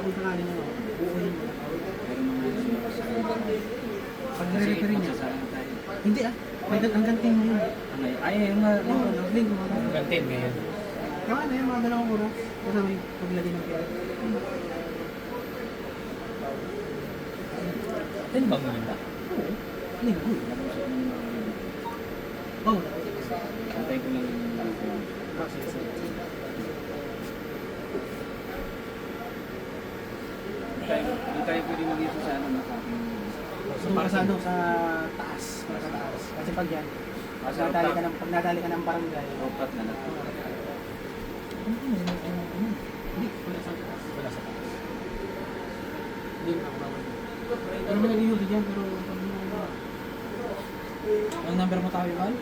kung sakali nyo, buuhin mo. Pero mga Pag nire-refer niya, sasama tayo. hindi hanggang 10 yun. Ay, yung mga Linggo mo. Hanggang 10 ngayon. Tama na yung mga dalawang oras. Kasama yung paglagay ng pera. 10 bang maganda? Linggo. Oh, Antay ko lang yung Hindi tayo pwede mag-isip sa ano, sa taas. Sa taas. Kasi pag yan, pag nadali ka ng barangay, Opat na lang. hindi, wala sa taas. Wala sa taas. Hindi mo nakabawal. Pero may nag-iuso dyan, pero Ang number mo tayo, Val?